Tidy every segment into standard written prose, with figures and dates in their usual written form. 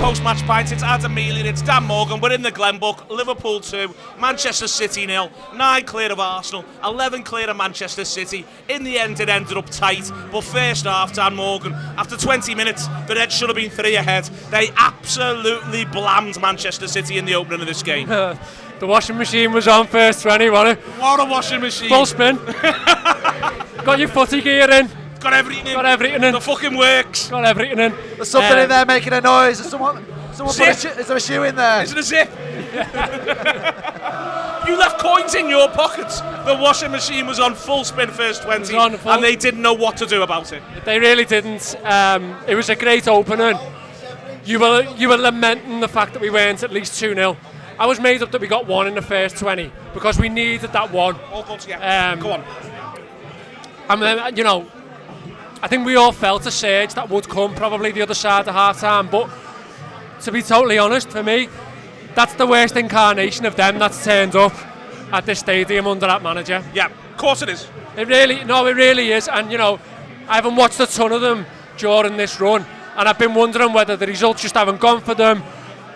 post-match Pint. It's Adam Melia, it's Dan Morgan. We're in the Glenbook. Liverpool 2, Manchester City 0. 9 clear of Arsenal, 11 clear of Manchester City. In the end, it ended up tight. But first half, Dan Morgan, after 20 minutes, the Reds should have been 3 ahead. They absolutely blammed Manchester City in the opening of this game. The washing machine was on first 20, wasn't it? What a washing machine. Full spin. Got your footy gear in. Got everything in. Got everything in. The fucking works. Got everything in. There's something in there making a noise. Is someone put is there a shoe in there? Is it a zip? You left coins in your pockets. The washing machine was on full spin first 20, and they didn't know what to do about it. They really didn't. It was a great opening. You were lamenting the fact that we weren't at least 2-0. I was made up that we got 1 in the first 20 because we needed that 1. All good together. Go on. I mean, I think we all felt a surge that would come probably the other side of half-time, but to be totally honest, for me, that's the worst incarnation of them that's turned up at this stadium under that manager. Yeah, of course it is. It really is, and I haven't watched a ton of them during this run, and I've been wondering whether the results just haven't gone for them,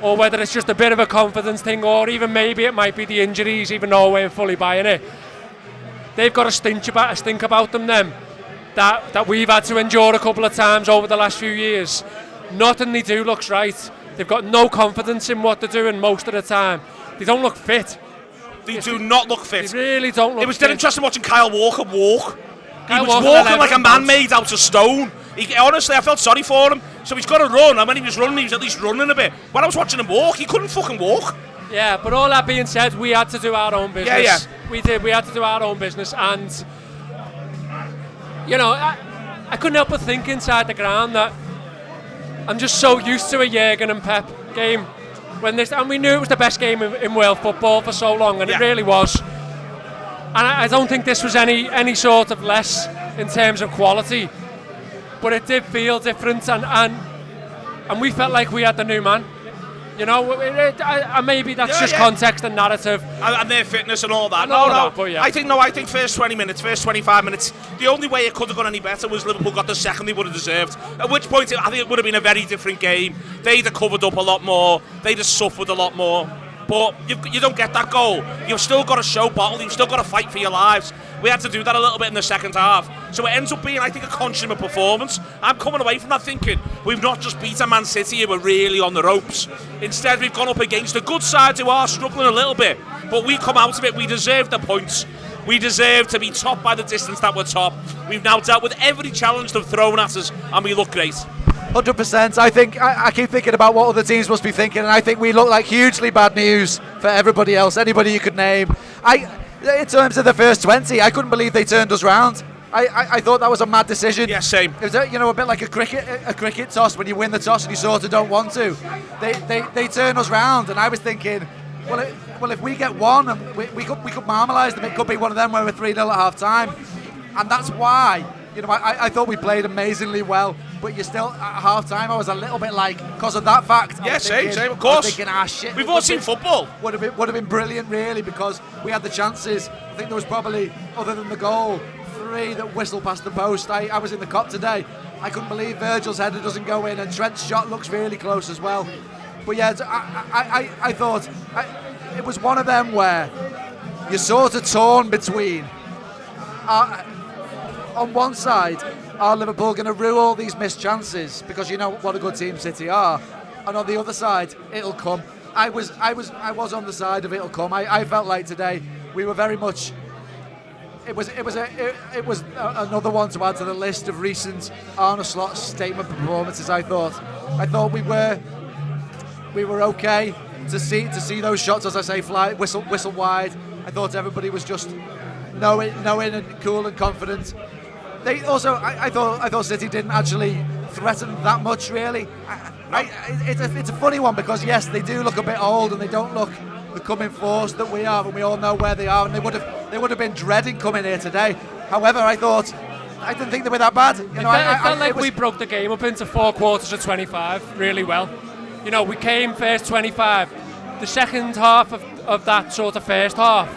or whether it's just a bit of a confidence thing, or even maybe it might be the injuries, even though we're fully buying it. They've got a stink about them, that we've had to endure a couple of times over the last few years. Nothing they do looks right. They've got no confidence in what they're doing most of the time. They don't look fit. They do not look fit. They really don't look fit. It was dead interesting watching Kyle Walker walk. He was Walker walking like a man made out of stone. Honestly, I felt sorry for him. So he's got to run, and when he was running, he was at least running a bit. When I was watching him walk, he couldn't fucking walk. Yeah, but all that being said, we had to do our own business. Yeah. We did. We had to do our own business, and I couldn't help but think inside the ground that I'm just so used to a Jurgen and Pep game and we knew it was the best game in world football for so long, and it really was. And I don't think this was any sort of less in terms of quality, but it did feel different, and we felt like we had the new man. Maybe that's just context and narrative. And their fitness and all that. But yeah. I think first 20 minutes, first 25 minutes, the only way it could have gone any better was Liverpool got the second they would have deserved. At which point, I think it would have been a very different game. They'd have covered up a lot more. They'd have suffered a lot more. But you don't get that goal. You've still got to show battle. You've still got to fight for your lives. We had to do that a little bit in the second half. So it ends up being, I think, a consummate performance. I'm coming away from that thinking we've not just beaten Man City who were really on the ropes. Instead, we've gone up against a good side who are struggling a little bit. But we come out of it. We deserve the points. We deserve to be top by the distance that we're top. We've now dealt with every challenge they've thrown at us, and we look great. 100%. I think I keep thinking about what other teams must be thinking, and I think we look like hugely bad news for everybody else. Anybody you could name. In terms of the first 20, I couldn't believe they turned us round. I thought that was a mad decision. Yeah, same. It was a bit like a cricket toss when you win the toss and you sort of don't want to. They turn us round, and I was thinking, well, if we get one, and we could marmalise them. It could be one of them where we're 3-0 at half time, and that's why. I thought we played amazingly well, but you're still at half time. I was a little bit like, because of that fact. Yeah, same, of course. I was thinking, shit. We've all seen football. Would have been brilliant, really, because we had the chances. I think there was probably, other than the goal, 3 that whistled past the post. I was in the cop today. I couldn't believe Virgil's header doesn't go in, and Trent's shot looks really close as well. But yeah, I thought it was one of them where you're sort of torn between. On one side, are Liverpool going to rue all these missed chances because you know what a good team City are, and on the other side, it'll come. I was on the side of it'll come. I felt like today we were very much. It was another one to add to the list of recent Arne Slot statement performances. I thought we were okay to see those shots, as I say, fly whistle wide. I thought everybody was just knowing and cool and confident. They also, I thought City didn't actually threaten that much, really. It's a funny one because yes, they do look a bit old and they don't look the coming force that we are, and we all know where they are, and they would have been dreading coming here today. However, I didn't think they were that bad. It felt like we broke the game up into 4 quarters of 25 really well. We came first 25. The second half of that sort of first half,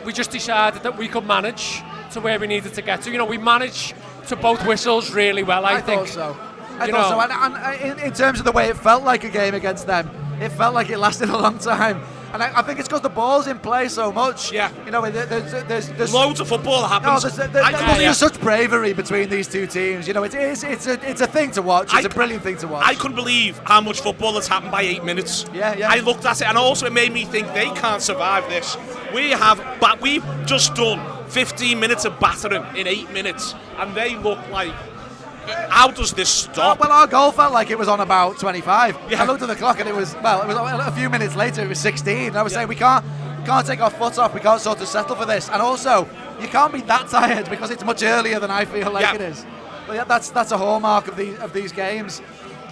we just decided that we could manage to where we needed to get to. We managed to both whistles really well, I think. Thought so. I thought so. And in terms of the way it felt like a game against them, it felt like it lasted a long time. And I think it's because the ball's in play so much. Yeah. You know, there's loads of football that happens. There's such bravery between these two teams. You know, it's a thing to watch. It's a brilliant thing to watch. I couldn't believe how much football has happened by 8 minutes. Yeah. I looked at it, and also it made me think they can't survive this. We've just done 15 minutes of battering in 8 minutes, and they look like. How does this stop? Well, our goal felt like it was on about 25. Yeah. I looked at the clock and it was a few minutes later. It was 16. I was saying we can't take our foot off. We can't sort of settle for this. And also, you can't be that tired because it's much earlier than I feel like it is. But yeah, that's a hallmark of these games.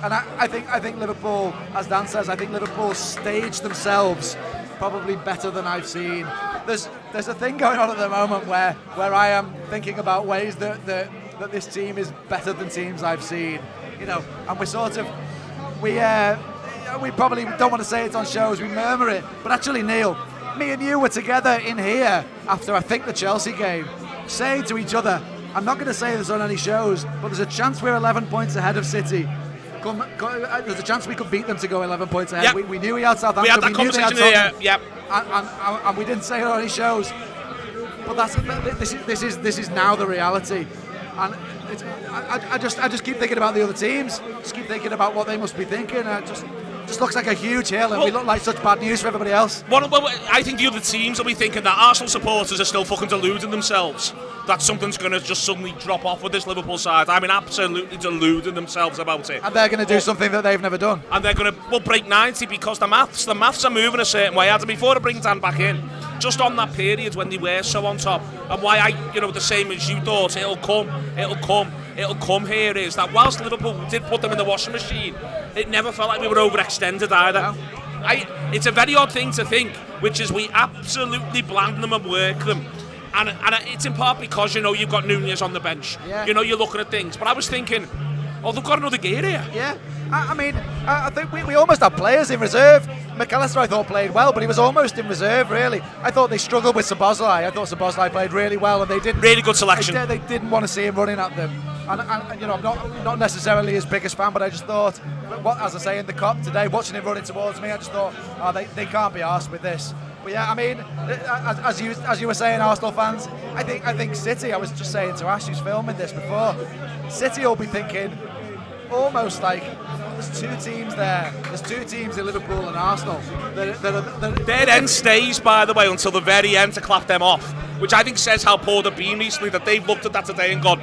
And I think Liverpool, as Dan says, I think Liverpool staged themselves probably better than I've seen. There's a thing going on at the moment where I am thinking about ways that this team is better than teams I've seen, you know, and we probably don't want to say it on shows, we murmur it, but actually, Neil, me and you were together in here after I think the Chelsea game, saying to each other, I'm not going to say this on any shows, but there's a chance we're 11 points ahead of City. There's a chance we could beat them to go 11 points ahead. Yep. We knew we had Southampton. We had that conversation here. Yep. And we didn't say it on any shows. But this is now the reality. And I just keep thinking about the other teams. Just keep thinking about what they must be thinking. It just looks like a huge hill, and we look like such bad news for everybody else. Well, I think the other teams will be thinking that Arsenal supporters are still fucking deluding themselves. That something's going to just suddenly drop off with this Liverpool side. I mean, absolutely deluding themselves about it. And they're going to do something that they've never done. And they're going to break 90 because the maths are moving a certain way. Adam, before I bring Dan back in, just on that period when they were so on top, and why the same as you thought, it'll come here, is that whilst Liverpool did put them in the washing machine, it never felt like we were overextended either. No. It's a very odd thing to think, which is we absolutely bland them and work them. And it's in part because, you've got Nunez on the bench. Yeah. You're looking at things. But I was thinking, they've got another gear here. Yeah. I think we almost had players in reserve. McAllister, I thought, played well, but he was almost in reserve, really. I thought they struggled with Szoboszlai. I thought Szoboszlai played really well, and they didn't. Really good selection. They didn't want to see him running at them. And I'm not necessarily his biggest fan, but I just thought, as I say in the Cup today, watching him running towards me, I just thought, they can't be arsed with this. But yeah, I mean, as you were saying, Arsenal fans, I think City. I was just saying to Ash, who's filming this before, City will be thinking almost like there's two teams there. There's two teams in Liverpool and Arsenal. Their end stays, by the way, until the very end to clap them off, which I think says how poor they've been recently. That they've looked at that today and gone,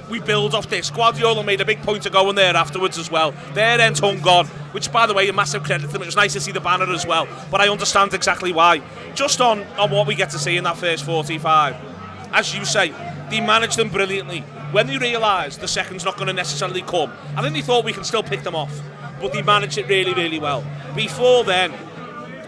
we build off this. Guardiola made a big point of going there afterwards as well. Their end hung on, which, by the way, a massive credit to them. It was nice to see the banner as well, but I understand exactly why. Just on what we get to see in that first 45, as you say, they managed them brilliantly. When they realised the second's not going to necessarily come, I think they thought we can still pick them off, but they managed it really, really well. Before then,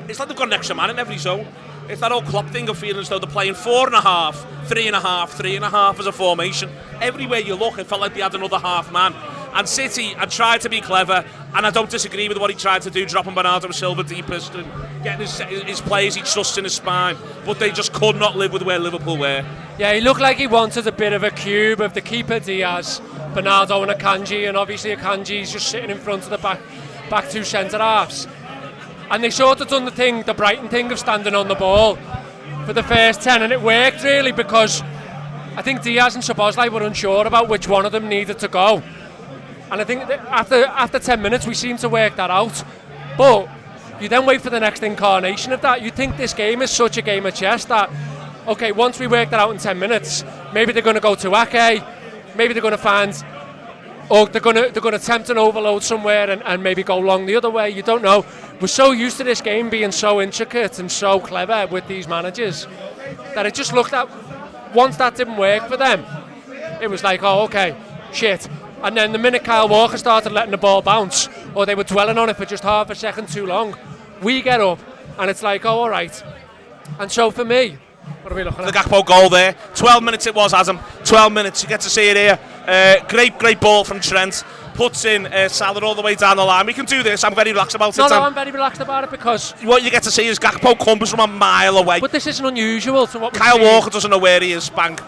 it's like they've got an extra man in every zone. It's that old Klopp thing of feeling as though they're playing 4.5, 3.5, 3.5 as a formation. Everywhere you look, it felt like they had another half man. And City had tried to be clever, and I don't disagree with what he tried to do, dropping Bernardo Silva deepest and getting his players he trusts in his spine, but they just could not live with where Liverpool were. Yeah, he looked like he wanted a bit of a cube of the keeper Diaz, Bernardo and Akanji, and obviously Akanji's just sitting in front of the back two centre-halves. And they sort of done the Brighton thing of standing on the ball for the first 10, and it worked really because I think Diaz and Szoboszlai were unsure about which one of them needed to go. And I think that after 10 minutes we seemed to work that out. But you then wait for the next incarnation of that. You think this game is such a game of chess that, okay, once we work that out in 10 minutes, maybe they're going to go to Ake, maybe they're going to find, or they're going to attempt an overload somewhere and maybe go long the other way. You don't know. We're so used to this game being so intricate and so clever with these managers that it just looked at, once that didn't work for them, it was like, oh, okay, shit. And then the minute Kyle Walker started letting the ball bounce, or they were dwelling on it for just half a second too long, we get up and it's like, oh, all right. And so for me, what are we looking at? The Gakpo goal there. 12 minutes it was, Adam. 12 minutes. You get to see it here. Great ball from Trent. Puts in Salah all the way down the line. We can do this. I'm very relaxed about it. No, I'm very relaxed about it because what you get to see is Gakpo comes from a mile away. But this isn't unusual to what we've Kyle seen. Walker doesn't know where he is, bang.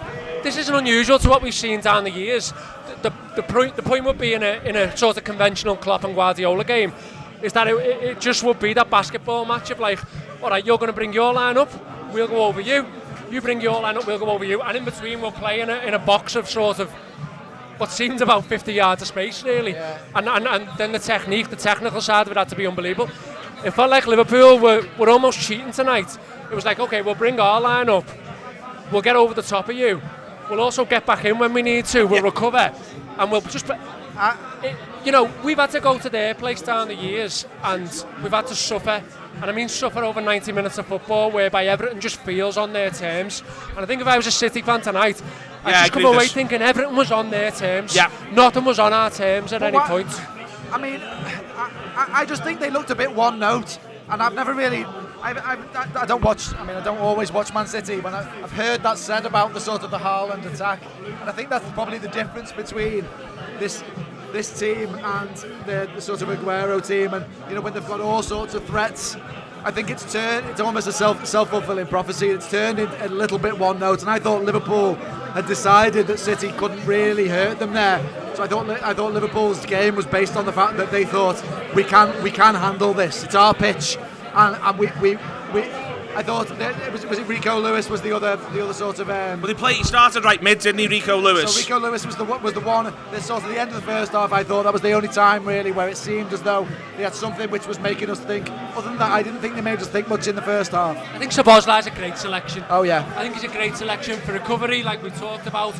This isn't unusual to what we've seen down the years. the point would be in a sort of conventional Klopp and Guardiola game is that it just would be that basketball match of like, all right, you're going to bring your line up, we'll go over you. You bring your line up, we'll go over you, and in between we'll play in a box of sort of what seemed about 50 yards of space, really. Yeah. And then the technical side of it had to be unbelievable. It felt like Liverpool were almost cheating tonight. It was like, okay, we'll bring our line up, we'll get over the top of you, we'll also get back in when we need to, we'll recover, and we'll just... we've had to go to their place down the years, and we've had to suffer. And I mean suffer over 90 minutes of football whereby everything just feels on their terms. And I think if I was a City fan tonight, I'd just come away thinking everything was on their terms. Yeah. Nothing was on our terms at any point. I mean, I just think they looked a bit one note. And I've never really... I don't watch... I mean, I don't always watch Man City, but I've heard that said about the sort of the Haaland attack. And I think that's probably the difference between this team and the sort of Aguero team, and when they've got all sorts of threats, I think it's almost a self-fulfilling prophecy. It's turned a little bit one note, and I thought Liverpool had decided that City couldn't really hurt them there. So I thought Liverpool's game was based on the fact that they thought we can handle this. It's our pitch, and we I thought that was it Rico Lewis was the other sort of. He started right mid, didn't he, Rico Lewis? So Rico Lewis was the one. This sort of the end of the first half. I thought that was the only time really where it seemed as though they had something which was making us think. Other than that, I didn't think they made us think much in the first half. I think Szoboszlai's a great selection. Oh yeah. I think he's a great selection for recovery, like we talked about.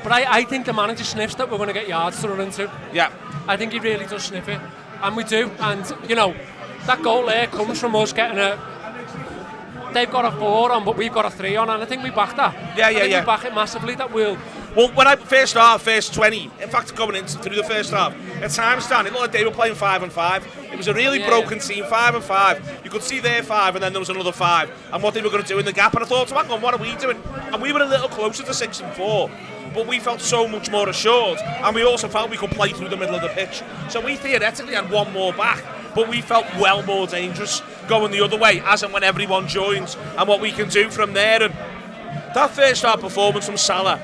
But I think the manager sniffs that we're going to get yards to run into. Yeah. I think he really does sniff it, and we do. And that goal there comes from us getting a. They've got a 4 on, but we've got a 3 on, and I think we back that. Yeah. We back it massively. That will. Well, when first 20, in fact, going into through the first half, at times, Dan, it looked like they were playing 5-5. It was a really broken team, 5-5. You could see their 5, and then there was another 5, and what they were going to do in the gap. And I thought, hang on, what are we doing? And we were a little closer to 6-4. But we felt so much more assured, and we also felt we could play through the middle of the pitch. So we theoretically had one more back, but we felt well more dangerous going the other way, as and when everyone joins, and what we can do from there. And that first half performance from Salah,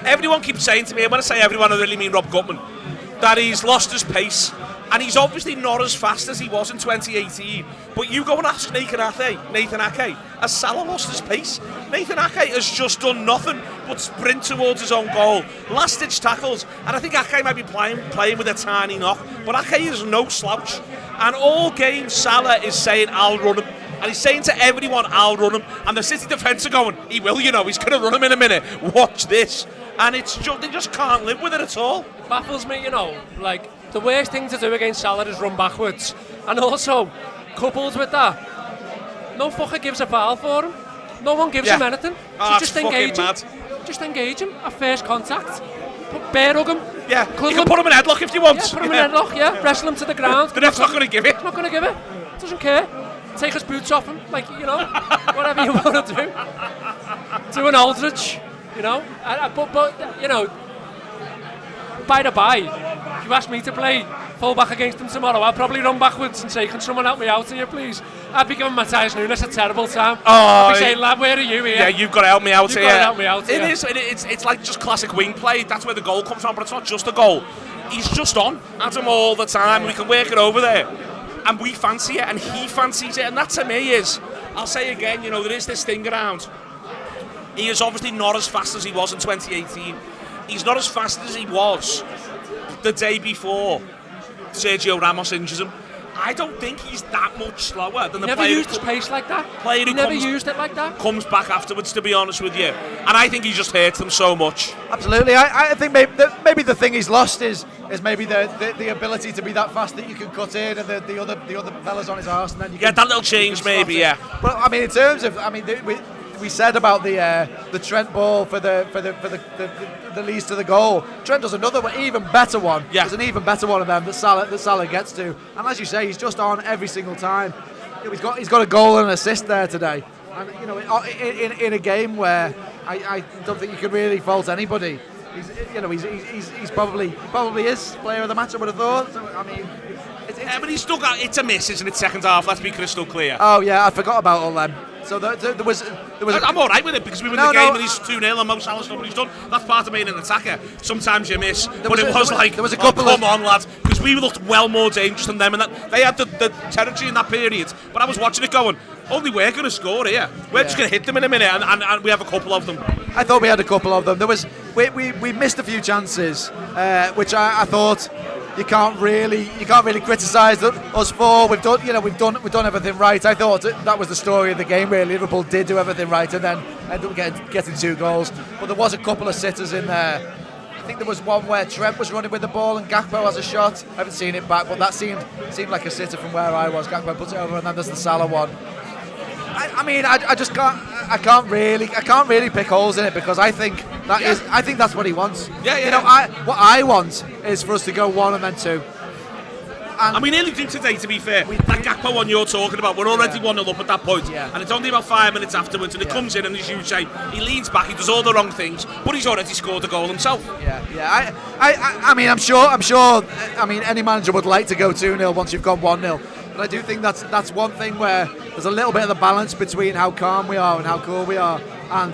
everyone keeps saying to me, and when I say everyone, I really mean Rob Gutman, that he's lost his pace, and he's obviously not as fast as he was in 2018. But you go and ask Nathan Ake, has Salah lost his pace? Nathan Ake has just done nothing but sprint towards his own goal, last-ditch tackles, and I think Ake might be playing with a tiny knock, but Ake is no slouch. And all game Salah is saying, I'll run him. And he's saying to everyone, I'll run him. And the City defence are going, he will, he's going to run him in a minute. Watch this. And it's just, they just can't live with it at all. It baffles me, like, the worst thing to do against Salah is run backwards. And also, coupled with that, no fucker gives a foul for him. No one gives him anything. So just engage him. Just engage him at first contact. Bear hug him. Yeah, you can put him in a headlock if you want. Yeah, put him in a headlock, wrestle him to the ground. The ref's not going to give it. He's not going to give it. Doesn't care. Take his boots off him, whatever you want to do. Do an Aldridge, But by the by, if you ask me to play full back against him tomorrow, I'll probably run backwards and say, can someone help me out here, please? I'd be giving Matthias Nunes a terrible time. I'd be saying, lad, where are you here? Yeah, you've got to help me out here. You've got to help me out here. It's like just classic wing play. That's where the goal comes from, but it's not just a goal. He's just on at him all the time. We can work it over there. And we fancy it, and he fancies it, and that to me is, I'll say again, there is this thing around. He is obviously not as fast as he was in 2018. He's not as fast as he was the day before Sergio Ramos injures him. I don't think he's that much slower than the player. Never used his pace like that. He never used it like that. Comes back afterwards, to be honest with you, and I think he just hurts them so much. Absolutely, I think maybe the thing he's lost is maybe the ability to be that fast that you can cut in, and the other fellas on his arse, and then you can, that little change maybe, yeah. But I mean, in terms of, we said about the Trent ball for the leads to the goal. Trent does another one, even better one. Yeah. There's an even better one of them that Salah gets to. And as you say, he's just on every single time. He's got a goal and an assist there today. And in a game where I don't think you can really fault anybody. He's probably is player of the match, I would have thought. So, but he's still got, it's a miss, isn't it? Second half. Let's be crystal clear. Oh yeah, I forgot about all them. So there was. I'm all right with it because we win the game and he's 2-0 and Mo Salah's done what he's done. That's part of being an attacker. Sometimes you miss, but it was like, come on, lads, because we looked well more dangerous than them, and that they had the territory in that period. But I was watching it going, only we're going to score here. We're just going to hit them in a minute, and we have a couple of them. I thought we had a couple of them. We missed a few chances, which I thought you can't really criticise us for. We've done everything right. I thought that was the story of the game. Really, Liverpool did do everything right, and then ended up getting 2 goals. But there was a couple of sitters in there. I think there was one where Trent was running with the ball and Gakpo has a shot. I haven't seen it back, but that seemed like a sitter from where I was. Gakpo puts it over, and then there's the Salah one. I just can't. I can't really pick holes in it because I think that's what he wants. Yeah. You know, what I want is for us to go 1 and then 2. And we nearly do today, to be fair. That Gakpo one you're talking about, we're already 1-0 up at that point. Yeah. And it's only about 5 minutes afterwards, and he comes in, and as you say, he leans back, he does all the wrong things, but he's already scored a goal himself. Yeah. I mean, I'm sure. I mean, any manager would like to go 2-0 once you've gone 1-0. But I do think that's one thing where there's a little bit of the balance between how calm we are and how cool we are, and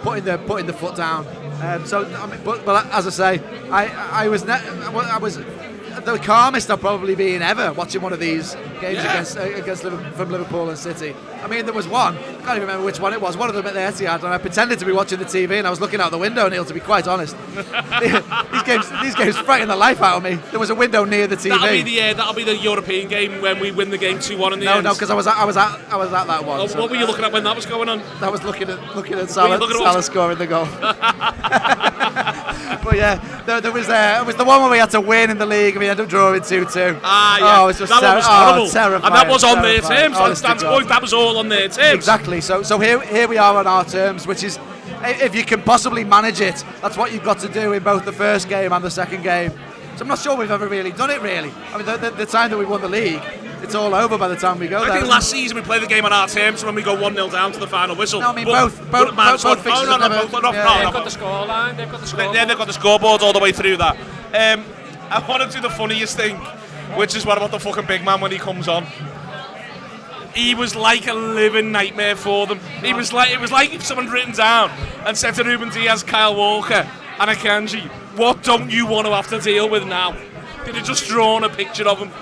putting the foot down. But as I say, I was the calmest I've probably been ever watching one of these games against Liverpool, from Liverpool and City. I mean, there was one, I can't even remember which one it was, one of them at the Etihad, and I pretended to be watching the TV and I was looking out the window, Neil, to be quite honest. these games frighten the life out of me. There was a window near the TV. That'll be the European game when we win the game 2-1 in the end. No, because I was at that one. So. What were you looking at when that was going on? I was looking at Salah scoring the goal. But yeah, there was it was the one where we had to win in the league and we ended up drawing 2-2. Yeah. Oh, it was just that was horrible. Terrifying, and that was on their terms. Honest At Stan's point, that was all on their terms. Exactly. So here we are on our terms, which is, if you can possibly manage it, that's what you've got to do in both the first game and the second game. So I'm not sure we've ever really done it, really. I mean, the time that we won the league, it's all over by the time we go there. I think last season we played the game on our terms when we go 1-0 down to the final whistle. No, I mean, both fixtures have never... They've got the scoreline, they've got the scoreboard. They've got the scoreboard all the way through that. I want to do the funniest thing, which is what about the fucking big man when he comes on. He was like a living nightmare for them. It was like if someone had written down and said to Ruben Diaz, Kyle Walker and Akanji, what don't you want to have to deal with now? They'd have just drawn a picture of him.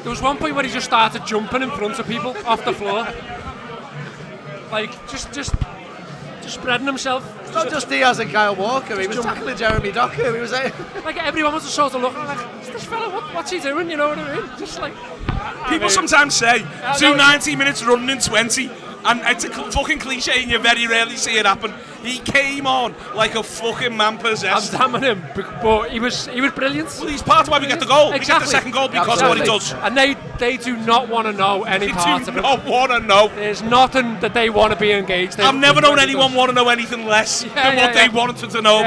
There was one point where he just started jumping in front of people off the floor. Like, just spreading himself. It's not just Diaz and Kyle Walker, he was tackling Jeremy Docker. He was like, everyone was just sort of looking like, is this fella, what's he doing, you know what I mean? Just like... People sometimes say, do 90 minutes running in 20, and it's a fucking cliche and you very rarely see it happen. He came on like a fucking man possessed. I'm damning him, but he was brilliant. Well, he's part of why we get the goal. Exactly. We get the second goal because of what he does. And they do not want to know any part of it. They do not want to know. There's nothing that they want to be engaged in. I've never known anyone want to know anything less than what they wanted to know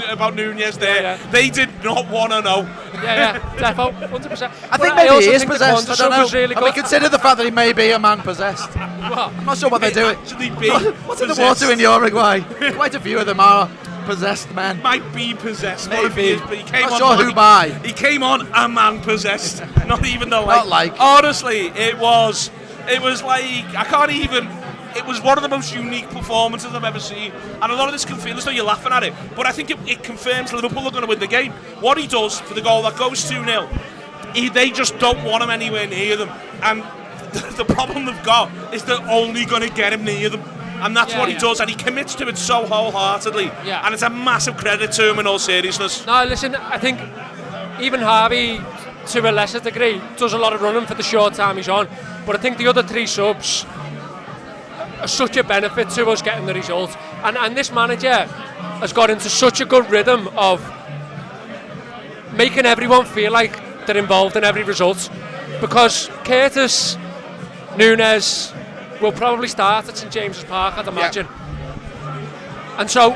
about Nunez there. Yeah. They did not want to know. Yeah, defo, 100%. I think maybe he is think possessed. I don't know. really I mean, consider the fact that he may be a man possessed. Well, I'm not sure what they're doing. What's in the water in Uruguay? Quite a few of them are possessed men. Might be possessed. Maybe. But he came not on sure who by. He came on a man possessed. Not even the like. Not like. Honestly, it was like I can't even. It was one of the most unique performances I've ever seen, and a lot of this can feel as though you're laughing at it, but I think it confirms Liverpool are going to win the game. What he does for the goal that goes 2-0, they just don't want him anywhere near them, and the problem they've got is they're only going to get him near them, and that's what he does, and he commits to it so wholeheartedly, and it's a massive credit to him in all seriousness. No, listen, I think even Harvey, to a lesser degree, does a lot of running for the short time he's on, but I think the other 3 subs are such a benefit to us getting the result, and this manager has got into such a good rhythm of making everyone feel like they're involved in every result, because Curtis, Nunez will probably start at St James's Park, I'd imagine. And so,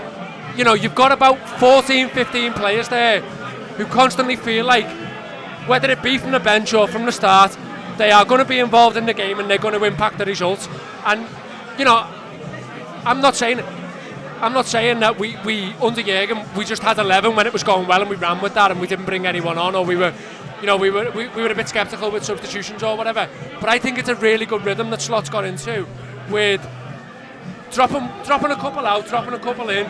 you know, you've got about 14, 15 players there who constantly feel like, whether it be from the bench or from the start, they are going to be involved in the game and they're going to impact the results. And you know, I'm not saying that we under Jurgen we just had 11 when it was going well and we ran with that and we didn't bring anyone on, or we were a bit sceptical with substitutions or whatever. But I think it's a really good rhythm that Slot's got into, with dropping a couple out, dropping a couple in,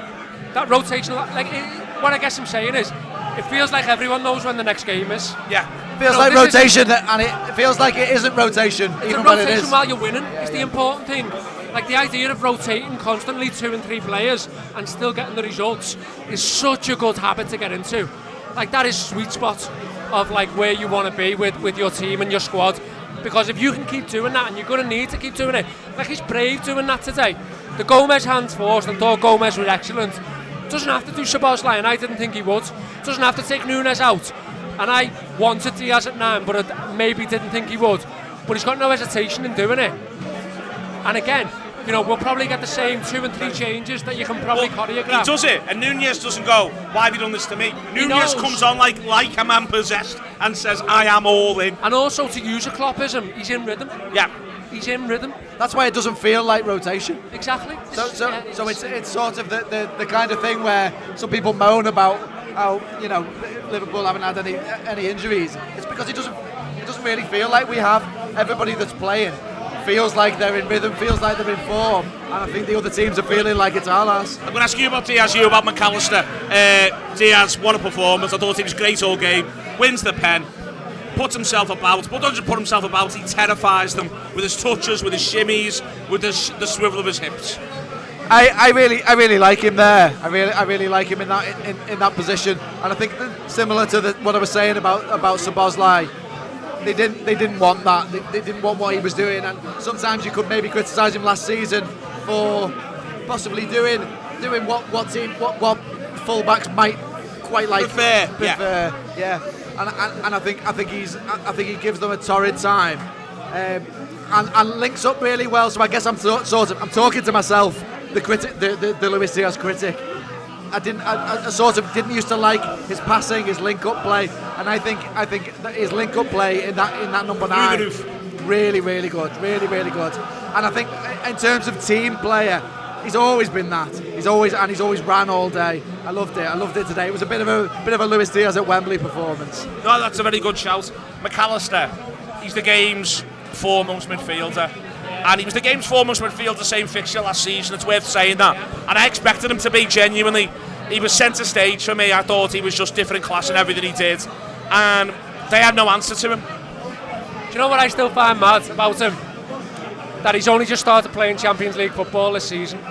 that rotation, what I guess I'm saying is, it feels like everyone knows when the next game is. Yeah. Feels like rotation, and it feels like it isn't rotation, even when it is. Rotation while you're winning is the important thing. Like the idea of rotating constantly 2 and 3 players and still getting the results is such a good habit to get into. Like that is sweet spot of like where you want to be with your team and your squad. Because if you can keep doing that, and you're going to need to keep doing it, like he's brave doing that today. The Gomez hands forced, and thought Gomez was excellent. Doesn't have to do Szoboszlai, and I didn't think he would. Doesn't have to take Núñez out, and I wanted Diaz at 9, but I maybe didn't think he would. But he's got no hesitation in doing it. And again, we'll probably get the same 2 and 3 changes that you can probably choreograph. He does it, and Núñez doesn't go, why have you done this to me? Núñez comes on like a man possessed and says, I am all in. And also, to use a Kloppism, he's in rhythm. Yeah. He's in rhythm. That's why it doesn't feel like rotation. Exactly. So it's sort of the kind of thing where some people moan about how Liverpool haven't had any injuries. It's because it doesn't really feel like we have. Everybody that's playing feels like they're in rhythm, feels like they're in form, and I think the other teams are feeling like it's our loss. I'm going to ask you about Diaz, you about McAllister. Diaz, what a performance. I thought he was great all game. Wins the pen, puts himself about, but doesn't just put himself about, he terrifies them with his touches, with his shimmies, with the swivel of his hips. I really like him there. I really like him in that position, and I think similar to what I was saying about Szoboszlai. They didn't want that. They didn't want what he was doing, and sometimes you could maybe criticise him last season for possibly doing what fullbacks might quite like. Prefer. Yeah. And I think he gives them a torrid time, and links up really well. So I guess I'm talking to myself, the Luis Diaz critic. I sort of didn't used to like his passing, his link-up play, and I think that his link-up play in that number 9, really good, really good. And I think in terms of team player, he's always been that. He's always ran all day. I loved it today. It was a bit of a Luis Diaz at Wembley performance. No, that's a very good shout. McAllister, he's the game's foremost midfielder. And he was the game's foremost midfielder, same fixture last season, it's worth saying that. And I expected him to be genuinely. He was centre stage for me. I thought he was just different class in everything he did. And they had no answer to him. Do you know what I still find mad about him? That he's only just started playing Champions League football this season.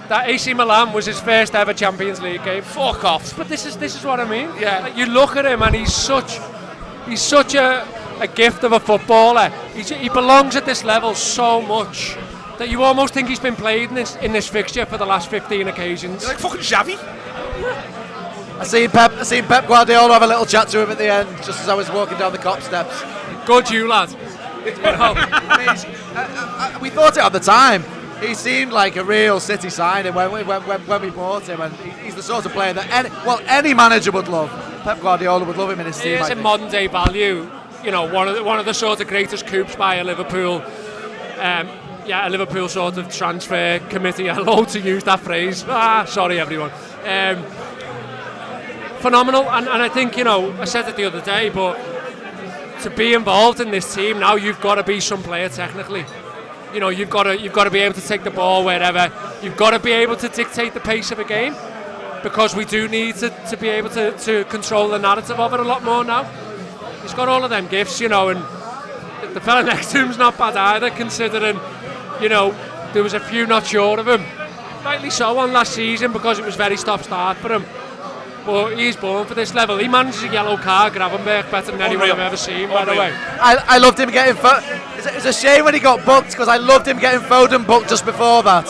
That AC Milan was his first ever Champions League game. Fuck off. But this is what I mean. Yeah. Like, you look at him and he's such a gift of a footballer. He belongs at this level so much that you almost think he's been played in this fixture for the last 15 occasions. You're like fucking Xavi. I seen Pep Guardiola have a little chat to him at the end, just as I was walking down the cop steps. Good you, lad. We thought it at the time. He seemed like a real City signing when we bought him, and he's the sort of player that any manager would love. Pep Guardiola would love him in his team. He is a modern day value. One of the sort of greatest coups by a Liverpool. A Liverpool sort of transfer committee. I love to use that phrase. Sorry everyone. Phenomenal, and I think I said it the other day, but to be involved in this team now, you've got to be some player technically. You've got to be able to take the ball wherever. You've got to be able to dictate the pace of a game, because we do need to be able to control the narrative of it a lot more now. He's got all of them gifts, and the fella next to him's not bad either, considering there was a few not sure of him. Rightly so on last season, because it was very stop-start for him. But he's born for this level. He manages a yellow card, Gravenberch, better than anyone I've ever seen, by the way. I loved him getting... It's a shame when he got booked, because I loved him getting Foden booked just before that.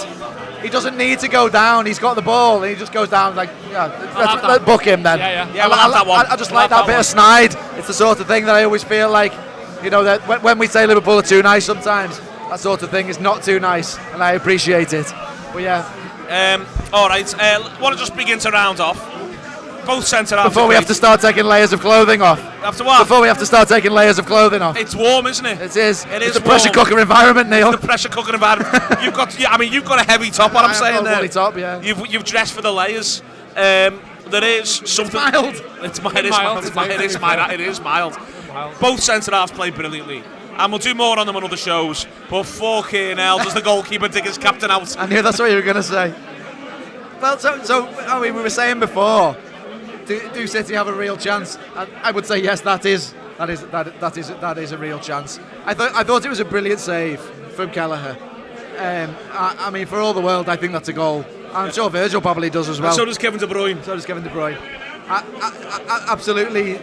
He doesn't need to go down. He's got the ball, and he just goes down like, let's book him then. Yeah, we'll have that one. I just like that bit of snide. It's the sort of thing that I always feel like, that when we say Liverpool are too nice sometimes, that sort of thing is not too nice, and I appreciate it. But yeah. All right, want to just begin to round off. Both centre-halves. Before we have to start taking layers of clothing off. After what? Before we have to start taking layers of clothing off. It's warm, isn't it? It is. It's a pressure cooker environment, Neil. It's the pressure cooker environment. You've got a heavy top. What I'm saying there. Heavy top, yeah. You've dressed for the layers. There is something. It's mild. It is mild. Both centre-halves play brilliantly. and we'll do more on them on other shows. But fucking hell, does the goalkeeper dig his captain out? I knew that's what you were going to say. Well, so I mean, we were saying before, do City have a real chance? I would say yes. That is a real chance. I thought it was a brilliant save from Kelleher. I mean, for all the world, I think that's a goal. I'm sure Virgil probably does as well. And so does Kevin De Bruyne. Absolutely.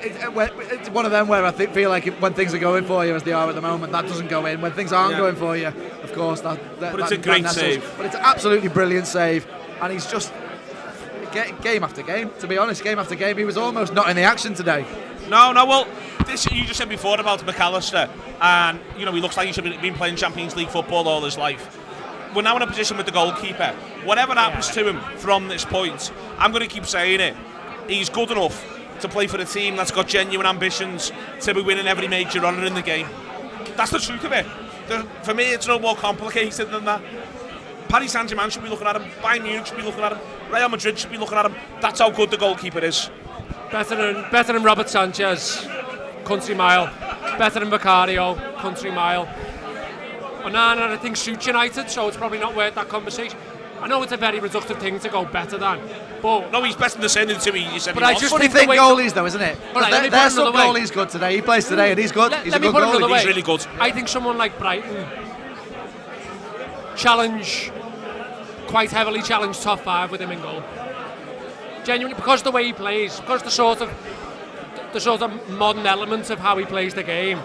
It's one of them where I feel like when things are going for you as they are at the moment, that doesn't go in. When things aren't going for you, of course, but it's a great save. But it's an absolutely brilliant save, and he's just game after game. To be honest, game after game, he was almost not in the action today. No. Well, this you just said before about McAllister, and he looks like he should have been playing Champions League football all his life. We're now in a position with the goalkeeper. Whatever happens to him from this point, I'm going to keep saying it. He's good enough to play for a team that's got genuine ambitions to be winning every major honour in the game. That's the truth of it. For me, it's no more complicated than that. Paris Saint-Germain should be looking at him. Bayern Munich should be looking at him. Real Madrid should be looking at him. That's how good the goalkeeper is. Better than Robert Sanchez, country mile. Better than Vicario, country mile. Onana, I think, suits United, so it's probably not worth that conversation. I know it's a very reductive thing to go better than, but... No, he's better than the same two he said. But I just funny thing goalies, though, isn't it? Right, their sub-goalie's good today. He plays today, and he's good. He's a good goalie. He's really good. I think someone like Brighton quite heavily challenge top 5 with him in goal. Genuinely, because of the way he plays, because the sort of modern element of how he plays the game,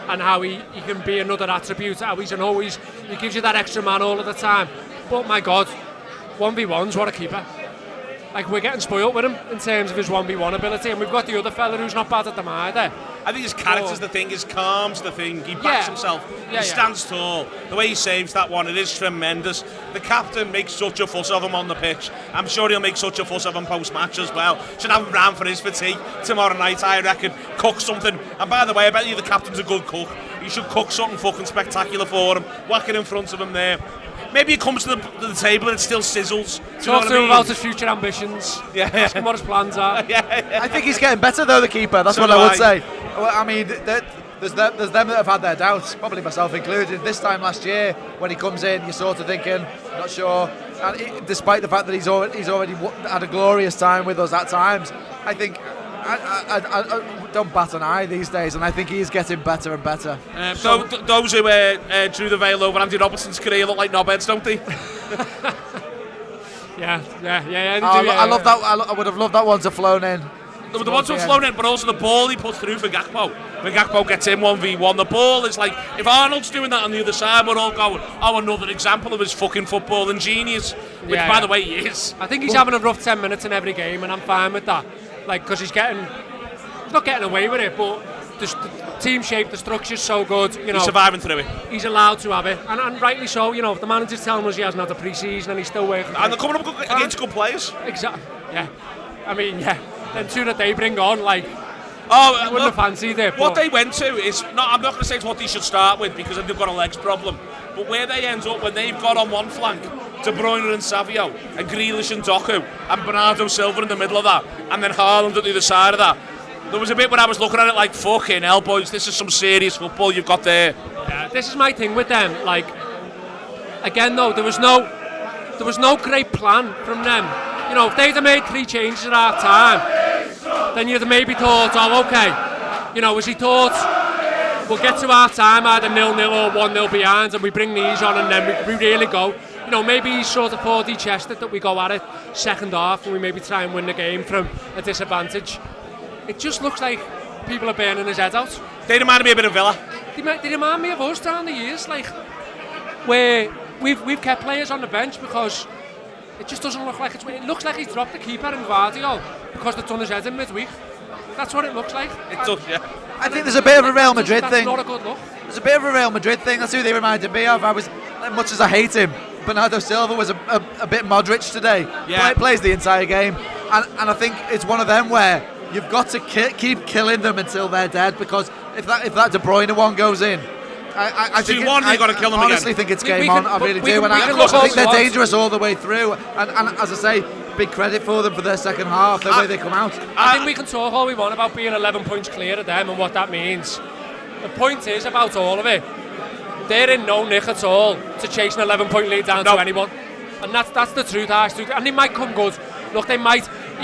and how he can be another attribute, how he gives you that extra man all of the time. But my God, 1v1s, what a keeper. Like, we're getting spoilt with him in terms of his 1v1 ability, and we've got the other fella who's not bad at them either. I think his character's the thing, his calm's the thing, he backs himself, he stands tall, the way he saves that one, it is tremendous. The captain makes such a fuss of him on the pitch. I'm sure he'll make such a fuss of him post-match as well. Should have him round for his fatigue tomorrow night, I reckon. Cook something, and by the way, I bet you the captain's a good cook. You should cook something fucking spectacular for him, whack it in front of him there. Maybe he comes to the table and it still sizzles. Talk to him about his future ambitions. Ask him what his plans are. I think he's getting better though, the keeper. That's what I would say. Well, I mean, there's them that have had their doubts, probably myself included. This time last year, when he comes in, you're sort of thinking, not sure. And despite the fact that he's already had a glorious time with us at times, I think I don't bat an eye these days, and I think he's getting better and better. Those who drew the veil over Andy Robertson's career look like knobheads, don't they? Yeah. I love that. I would have loved that one to have flown in. The ones who have flown in, but also the ball he puts through for Gakpo. When Gakpo gets in 1v1, the ball is like, if Arnold's doing that on the other side, we're all going, another example of his fucking footballing genius. Which, by the way, he is. I think he's having a rough 10 minutes in every game, and I'm fine with that. Like, because he's not getting away with it, but the team shape, the structure's so good. He's surviving through it. He's allowed to have it, and rightly so. The manager's telling us he hasn't had a pre-season, and he's still working. And they're coming up against good players. Exactly. Yeah. I mean, Then two that they bring on, like. I wouldn't have fancied it. What they went to is I'm not going to say it's what they should start with because they've got a legs problem. But where they end up when they've got on one flank De Bruyne and Savio and Grealish and Doku and Bernardo Silva in the middle of that, and then Haaland at the other side of that. There was a bit when I was looking at it like, fucking hell, boys, this is some serious football you've got there. Yeah, this is my thing with them. Like, again, though, there was no great plan from them. If they'd have made 3 changes at half time, then you'd have maybe thought, okay, as he thought, we'll get to half time either 0-0 or 1-0 behind, and we bring these on, and then we really go. Maybe he's sort of 4D chested that we go at it second half, and we maybe try and win the game from a disadvantage. It just looks like people are burning his head out. They remind me a bit of Villa. They remind me of us down the years, like where we've kept players on the bench because it just doesn't look like it looks like he's dropped the keeper in Guardiola because they've done his head in midweek. That's what it looks like. It does, yeah. I think there's a bit of a Real Madrid thing. That's not a good look. There's a bit of a Real Madrid thing. That's who they reminded me of. As much as I hate him, Bernardo Silva was a bit Modric today. Yeah. Plays the entire game, and I think it's one of them where you've got to keep killing them until they're dead, because if that De Bruyne one goes in, I think honestly think it's game on. I really do, and I think they're dangerous all the way through. And as I say, big credit for them for their second half, the way they come out. I think we can talk all we want about being 11 points clear of them and what that means. The point is about all of it, they're in no nick at all to chase an 11-point lead down to anyone. And that's the truth, and they might come good. Look, he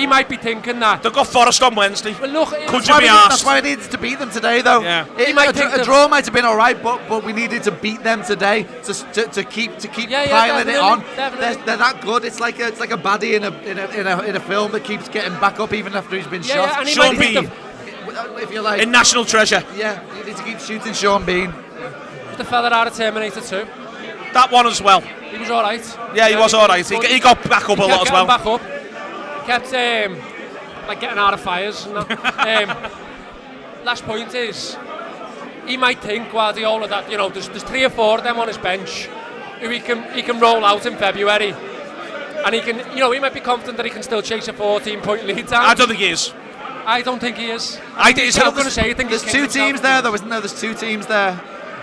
might be thinking that. They've got Forest on Wednesday. Well, look, could you be asked? That's why we needed to beat them today, though. Yeah. A draw might have been all right, but we needed to beat them today to keep piling it on. Definitely. They're that good. It's like a baddie in a film that keeps getting back up even after he's been shot. Yeah, and Sean Bean, if you like, in National Treasure. Yeah, you need to keep shooting Sean Bean. The fella out of Terminator 2. That one as well. He was all right. Yeah, he was all right. He got back up a lot as well. Back up. Kept like getting out of fires. And that. Last point is, he might think Guardiola that there's 3 or 4 of them on his bench who he can roll out in February, and he can he might be confident that he can still chase a 14-point lead down. I don't think he is. I don't think he is. I think he's going to say. I think there's 2 teams there, though, isn't there? There's 2 teams there.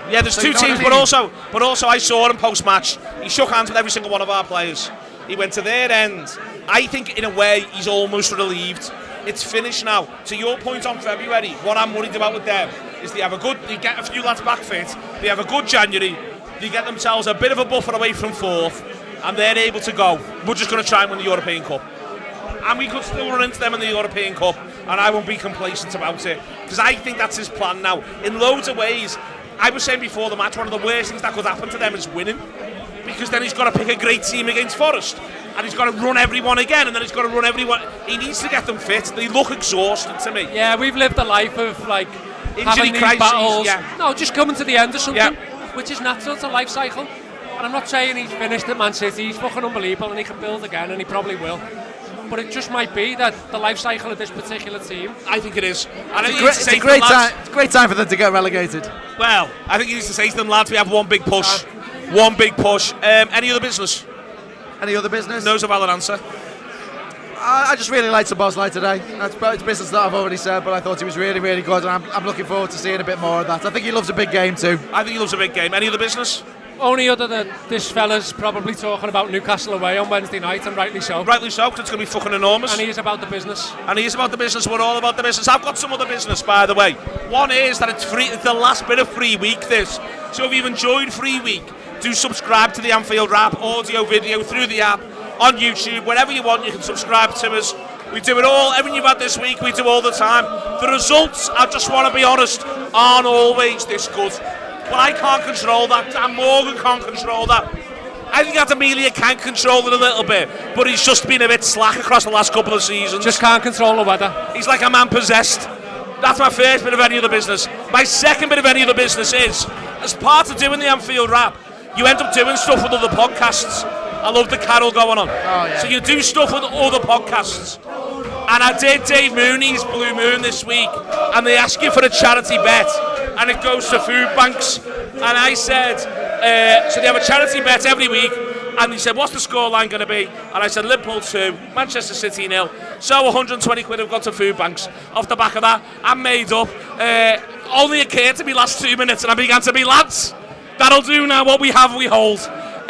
Yeah, there's 2 teams, but also I saw him post-match. He shook hands with every single one of our players. He went to their end. I think, in a way, he's almost relieved. It's finished now. To your point on February, what I'm worried about with them is they get a few lads back fit, they have a good January, they get themselves a bit of a buffer away from 4th, and they're able to go, we're just going to try and win the European Cup. And we could still run into them in the European Cup, and I won't be complacent about it, because I think that's his plan now. In loads of ways, I was saying before the match, one of the worst things that could happen to them is winning, because then he's got to pick a great team against Forest, and he's got to run everyone again, and then he's got to run everyone. He needs to get them fit. They look exhausted to me. Yeah, we've lived a life of injury crises, battles. Yeah. No, just coming to the end of something, which is natural. It's a life cycle. And I'm not saying he's finished at Man City. He's fucking unbelievable, and he can build again, and he probably will. But it just might be that the life cycle of this particular team. I think it is. And it's a great time. It's a great time for them to get relegated. Well, I think he needs to say to them, lads, we have one big push. One big push. Any other business? Any other business? No's a valid answer. I just really liked Szoboszlai today. It's business that I've already said, but I thought he was really, really good, and I'm looking forward to seeing a bit more of that. I think he loves a big game too. I think he loves a big game. Any other business? Only other than this fella's probably talking about Newcastle away on Wednesday night, and rightly so. Rightly so, because it's going to be fucking enormous. And he is about the business. We're all about the business. I've got some other business, by the way. One is that it's free. It's the last bit of free week, this. So if you've enjoyed free week, do subscribe to the Anfield Wrap, audio, video, through the app, on YouTube, wherever you want, you can subscribe to us. We do it all. Everything you've had this week, we do all the time. The results, I just want to be honest, aren't always this good. But I can't control that. Dan Morgan can't control that. I think that Melia can control it a little bit, but he's just been a bit slack across the last couple of seasons. Just can't control the weather. He's like a man possessed. That's my first bit of any other business. My second bit of any other business is, as part of doing the Anfield Wrap, you end up doing stuff with other podcasts. I love the carol going on. Oh, yeah. So you do stuff with other podcasts. And I did Dave Mooney's Blue Moon this week, and they ask you for a charity bet, and it goes to food banks. And I said, so they have a charity bet every week, and he said, what's the scoreline going to be? And I said, Liverpool 2, Manchester City 0. So 120 quid have gone to food banks. Off the back of that, I'm made up. Only occurred to me last 2 minutes, and I began to be, lads, that'll do now, what we have, we hold.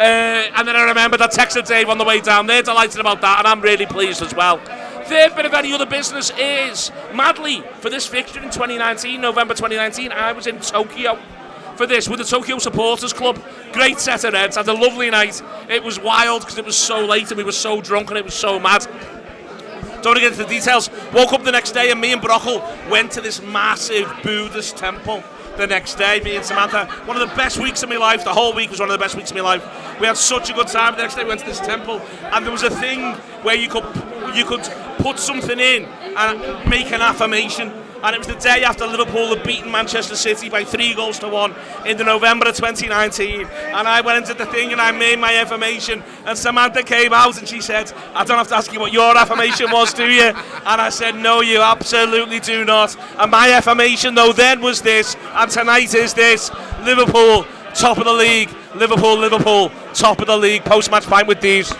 And then I remembered I texted Dave on the way down. They're delighted about that, and I'm really pleased as well. Third bit of any other business is, madly, for this fixture in 2019, November 2019, I was in Tokyo for this with the Tokyo Supporters Club. Great set of heads, had a lovely night. It was wild because it was so late and we were so drunk and it was so mad. Don't want to get into the details. Woke up the next day and me and Brockle went to this massive Buddhist temple the next day, me and Samantha. One of the best weeks of my life. The whole week was one of the best weeks of my life. We had such a good time. The next day we went to this temple and there was a thing where you could put something in and make an affirmation. And it was the day after Liverpool had beaten Manchester City by 3-1 in the November of 2019. And I went into the thing and I made my affirmation. And Samantha came out and she said, I don't have to ask you what your affirmation was, do you? And I said, no, you absolutely do not. And my affirmation, though, then was this, and tonight is this: Liverpool, top of the league. Liverpool, top of the league. Post-match pint with these.